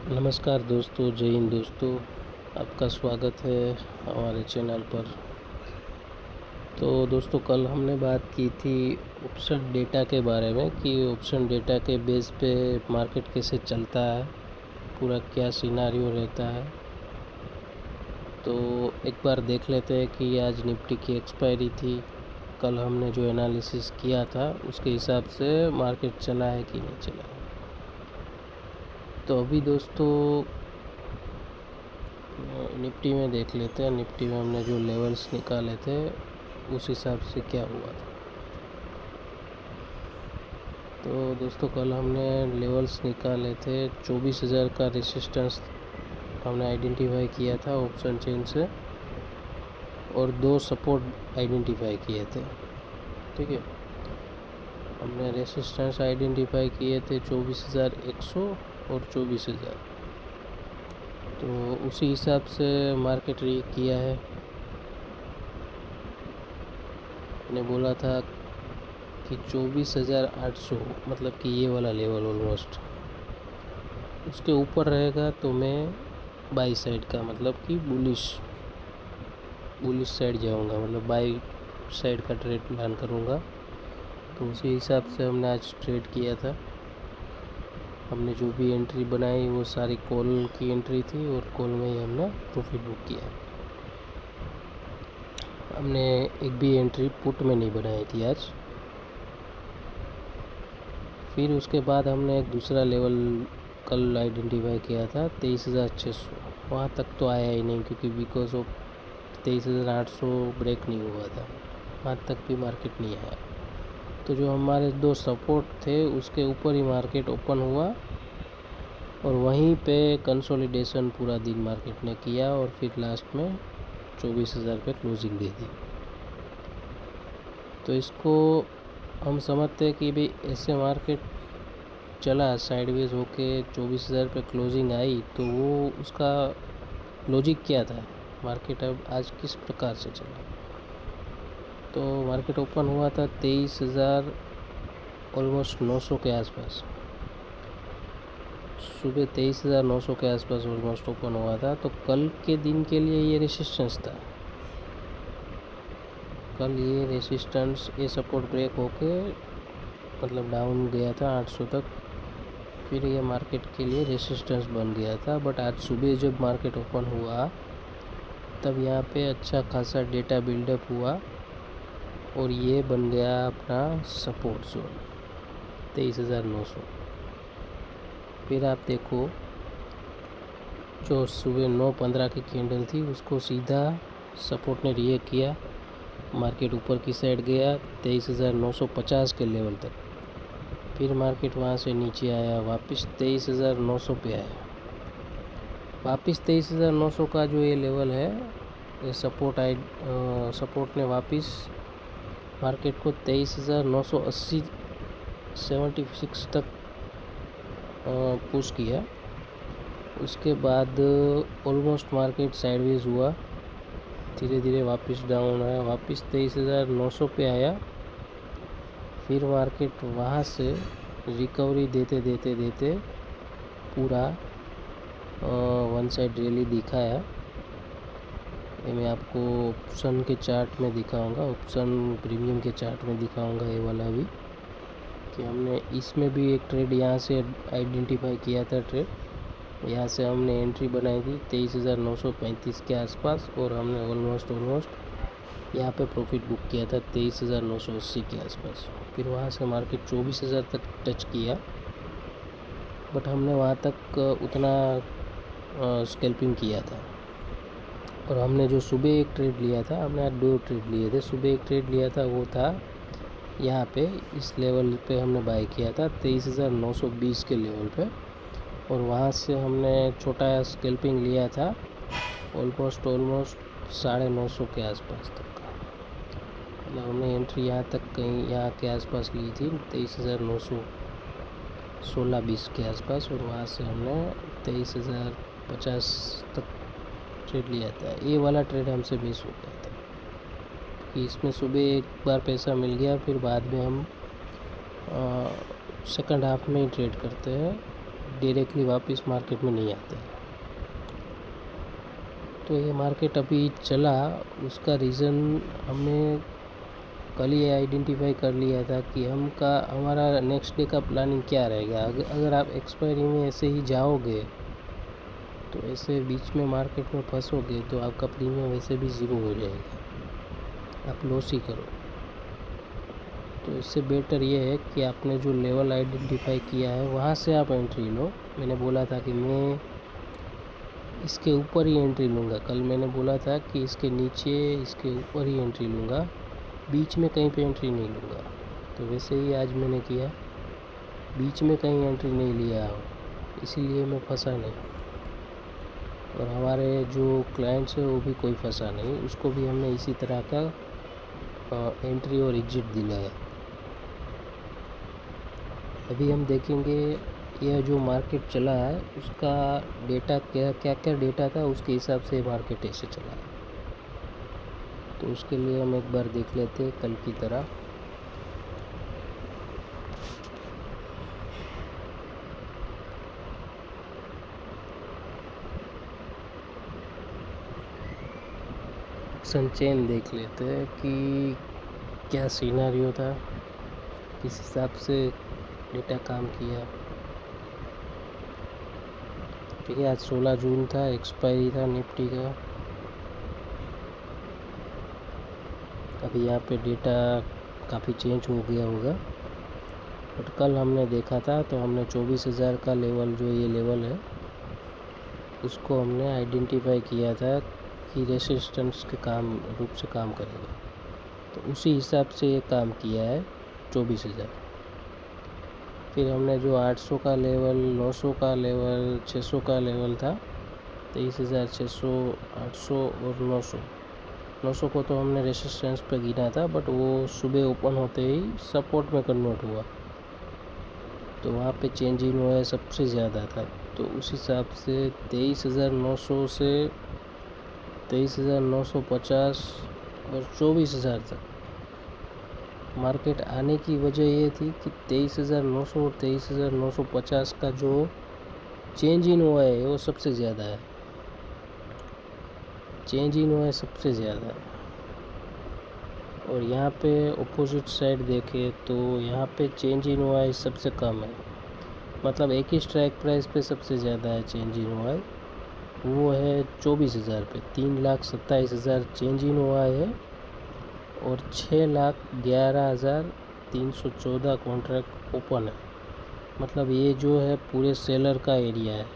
नमस्कार दोस्तों, जय हिंद दोस्तों। आपका स्वागत है हमारे चैनल पर। तो दोस्तों, कल हमने बात की थी ऑप्शन डेटा के बारे में कि ऑप्शन डेटा के बेस पे मार्केट कैसे चलता है, पूरा क्या सिनारियो रहता है। तो एक बार देख लेते हैं कि आज निफ्टी की एक्सपायरी थी। कल हमने जो एनालिसिस किया था उसके हिसाब से मार्केट चला है कि नहीं चला है। तो अभी दोस्तों निफ्टी में देख लेते हैं। निफ्टी में हमने जो लेवल्स निकाले थे उस हिसाब से क्या हुआ था। तो दोस्तों, कल हमने लेवल्स निकाले थे। 24,000 का रेसिस्टेंस हमने आइडेंटिफाई किया था ऑप्शन चेन से, और 2 सपोर्ट आइडेंटिफाई किए थे। ठीक है, हमने रेसिस्टेंस आइडेंटिफाई किए थे 24,100 और 24,000। तो उसी हिसाब से मार्केट रिएक्ट किया है। मैंने बोला था कि 24,800 मतलब कि ये वाला लेवल ऑलमोस्ट उसके ऊपर रहेगा तो मैं बाई साइड का मतलब कि बुलिश साइड जाऊंगा, मतलब बाई साइड का ट्रेड प्लान करूंगा। तो उसी हिसाब से हमने आज ट्रेड किया था। हमने जो भी एंट्री बनाई वो सारी कॉल की एंट्री थी और कॉल में ही हमने प्रॉफिट बुक किया। हमने एक भी एंट्री पुट में नहीं बनाई थी आज। फिर उसके बाद हमने एक दूसरा लेवल कल आइडेंटिफाई किया था 23,600। वहाँ तक तो आया ही नहीं, क्योंकि बिकॉज ऑफ 23,800 ब्रेक नहीं हुआ था, वहाँ तक भी मार्केट नहीं आया। तो जो हमारे 2 सपोर्ट थे उसके ऊपर ही मार्केट ओपन हुआ और वहीं पे कंसोलिडेशन पूरा दिन मार्केट ने किया और फिर लास्ट में 24,000 पे क्लोजिंग दे दी। तो इसको हम समझते हैं कि भाई ऐसे मार्केट चला साइडवेज होके 24,000 पे क्लोजिंग आई, तो वो उसका लॉजिक क्या था, मार्केट अब आज किस प्रकार से चला। तो मार्केट ओपन हुआ था 23,000 ऑलमोस्ट 900 के आसपास। सुबह 23,900 के आसपास ऑलमोस्ट ओपन हुआ था। तो कल के दिन के लिए ये रेसिस्टेंस था। कल ये रेसिस्टेंस, ये सपोर्ट ब्रेक होके मतलब डाउन गया था 800 तक। फिर ये मार्केट के लिए रेसिस्टेंस बन गया था। बट आज सुबह जब मार्केट ओपन हुआ तब यहाँ पे अच्छा खासा डेटा बिल्डअप हुआ और ये बन गया अपना सपोर्ट जोन 23,900। फिर आप देखो, जो सुबह 9:15 की कैंडल थी उसको सीधा सपोर्ट ने रिएक्ट किया, मार्केट ऊपर की साइड गया 23,950 के लेवल तक। फिर मार्केट वहाँ से नीचे आया, वापस 23,900 पे आया। वापस 23,900 का जो ये लेवल है, ये सपोर्ट ने वापस मार्केट को 23,980 76 तक पुश किया। उसके बाद ऑलमोस्ट मार्केट साइडवेज हुआ, धीरे धीरे वापस डाउन आया, वापस 23,900 पे आया। फिर मार्केट वहाँ से रिकवरी देते देते देते पूरा वन साइड रैली दिखाया। ये मैं आपको ऑप्शन के चार्ट में दिखाऊंगा, ऑप्शन प्रीमियम के चार्ट में दिखाऊंगा ये वाला भी, कि हमने इसमें भी एक ट्रेड यहाँ से आइडेंटिफाई किया था। ट्रेड यहाँ से हमने एंट्री बनाई थी 23,935 के आसपास और हमने ऑलमोस्ट यहाँ पे प्रॉफिट बुक किया था 23,980 के आसपास। फिर वहाँ से मार्केट 24,000 तक टच किया, बट हमने वहाँ तक उतना स्कैल्पिंग किया था। और हमने जो सुबह एक ट्रेड लिया था, हमने आज 2 ट्रेड लिए थे। सुबह एक ट्रेड लिया था, वो था यहाँ पे इस लेवल पे हमने बाय किया था 23,920 के लेवल पे, और वहाँ से हमने छोटा स्कैल्पिंग लिया था ऑलमोस्ट 950 के आसपास तक का। मतलब हमने एंट्री यहाँ तक कहीं यहाँ के आसपास ली थी 23,916-20 के आसपास, और वहाँ से हमने 23,050 तक ट्रेड लिया था। ये वाला ट्रेड हमसे मिस हो गया था कि इसमें सुबह एक बार पैसा मिल गया, फिर बाद में हम सेकंड हाफ में ही ट्रेड करते हैं डायरेक्टली वापस मार्केट में नहीं आते हैं। तो ये मार्केट अभी चला, उसका रीज़न हमने कल ये आइडेंटिफाई कर लिया था कि हमारा नेक्स्ट डे का प्लानिंग क्या रहेगा। अगर आप एक्सपायरी में ऐसे ही जाओगे तो ऐसे बीच में मार्केट में फंसोगे तो आपका प्रीमियम वैसे भी ज़ीरो हो जाएगा, आप लॉस ही करो। तो इससे बेटर ये है कि आपने जो लेवल आइडेंटिफाई किया है वहाँ से आप एंट्री लो। मैंने बोला था कि मैं इसके ऊपर ही एंट्री लूँगा, कल मैंने बोला था कि इसके नीचे इसके ऊपर ही एंट्री लूँगा, बीच में कहीं पे एंट्री नहीं लूँगा। तो वैसे ही आज मैंने किया, बीच में कहीं एंट्री नहीं लिया, इसीलिए मैं फंसा नहीं। और हमारे जो क्लाइंट्स है वो भी कोई फंसा नहीं, उसको भी हमने इसी तरह का एंट्री और एग्जिट दिलाया। अभी हम देखेंगे यह जो मार्केट चला है उसका डेटा क्या डेटा था, उसके हिसाब से मार्केट ऐसे चला है। तो उसके लिए हम एक बार देख लेते हैं कल की तरह। ऑप्शन चेन देख लेते हैं कि क्या सिनेरियो था, किस हिसाब से डेटा काम किया। ठीक है, आज 16 जून था, एक्सपायरी था निफ्टी का। अभी यहाँ पे डेटा काफ़ी चेंज हो गया होगा, बट कल हमने देखा था तो हमने 24,000 का लेवल, जो ये लेवल है, उसको हमने आइडेंटिफाई किया था कि रेसिस्टेंस के रूप से काम करेगा। तो उसी हिसाब से ये काम किया है 24,000। फिर हमने जो 800 का लेवल, 900 का लेवल, 600 का लेवल था, 23,600, 800 और 900 को तो हमने रेसिस्टेंस पे गिना था, बट वो सुबह ओपन होते ही सपोर्ट में कन्वर्ट हुआ, तो वहाँ पे चेंज इन हुआ सबसे ज़्यादा था। तो उस हिसाब से 23,900 से 23,950 और 24,000 तक मार्केट आने की वजह ये थी कि 23,900 और 23,950 का जो चेंज इन हुआ है वो सबसे ज़्यादा है, चेंज इन हुआ है सबसे ज़्यादा। और यहाँ पे अपोजिट साइड देखें तो यहाँ पे चेंज इन हुआ है सबसे कम है, मतलब एक ही स्ट्राइक प्राइस पे सबसे ज़्यादा है चेंज इन हुआ है, वो है 24,000 पे। 3,27,000 चेंज इन हुआ है और 6,11,314 कॉन्ट्रैक्ट ओपन है। मतलब ये जो है पूरे सेलर का एरिया है,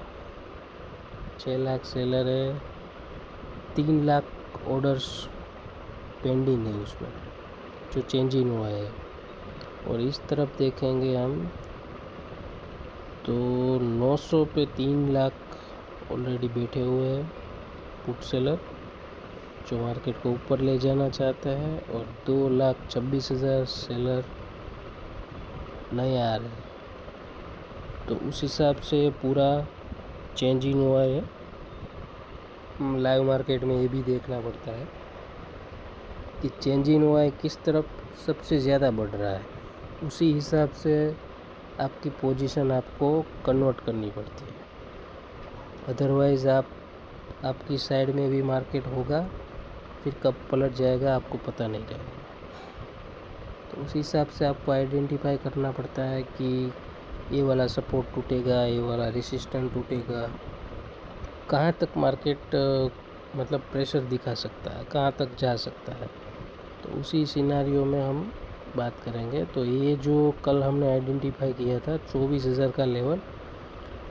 6 लाख सेलर है, 3 लाख ऑर्डर्स पेंडिंग है उसमें जो चेंज इन हुआ है। और इस तरफ देखेंगे हम तो 900 पे 3 लाख ऑलरेडी बैठे हुए हैं पुट सेलर, जो मार्केट को ऊपर ले जाना चाहता है, और 2,26,000 सेलर नहीं आ रहे। तो उस हिसाब से पूरा चेंज इन हुआ है। लाइव मार्केट में ये भी देखना पड़ता है कि चेंज इन हुआ है किस तरफ सबसे ज़्यादा बढ़ रहा है, उसी हिसाब से आपकी पोजीशन आपको कन्वर्ट करनी पड़ती है। अदरवाइज़ आपकी साइड में भी मार्केट होगा, फिर कब पलट जाएगा आपको पता नहीं रहेगा। तो उस हिसाब से आपको आइडेंटिफाई करना पड़ता है कि ये वाला सपोर्ट टूटेगा, ये वाला रेसिस्टेंस टूटेगा, कहाँ तक मार्केट मतलब प्रेशर दिखा सकता है, कहाँ तक जा सकता है। तो उसी सिनेरियो में हम बात करेंगे। तो ये जो कल हमने आइडेंटिफाई किया था 24,000 का लेवल,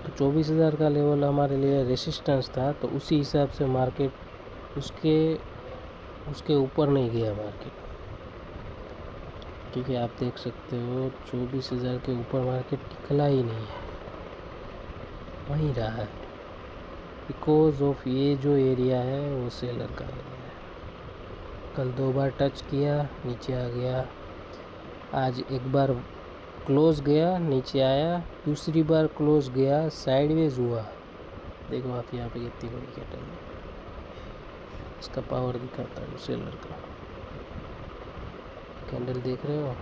तो 24,000 का लेवल हमारे लिए रेसिस्टेंस था, तो उसी हिसाब से मार्केट उसके ऊपर नहीं गया मार्केट। ठीक है, आप देख सकते हो 24,000 के ऊपर मार्केट निकला ही नहीं है, वहीं रहा है, बिकॉज ऑफ ये जो एरिया है वो सेलर का एरिया है। कल 2 बार टच किया, नीचे आ गया, आज एक बार क्लोज गया, नीचे आया, दूसरी बार क्लोज गया, साइडवेज हुआ। देखो आप यहाँ पे कितनी बड़ी कैंडल है, इसका पावर दिखाता है सेलर का। कैंडल देख रहे हो,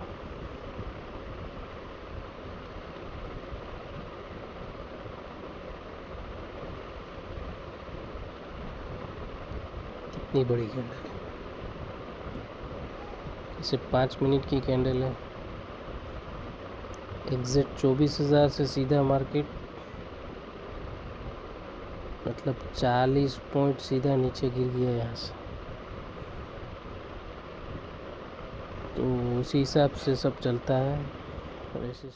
इतनी बड़ी कैंडल है, इसे 5 मिनट की कैंडल है। एग्जैक्ट 24,000 से सीधा मार्केट, मतलब 40 पॉइंट सीधा नीचे गिर गया यहाँ से। तो उसी हिसाब से सब चलता है। और ऐसे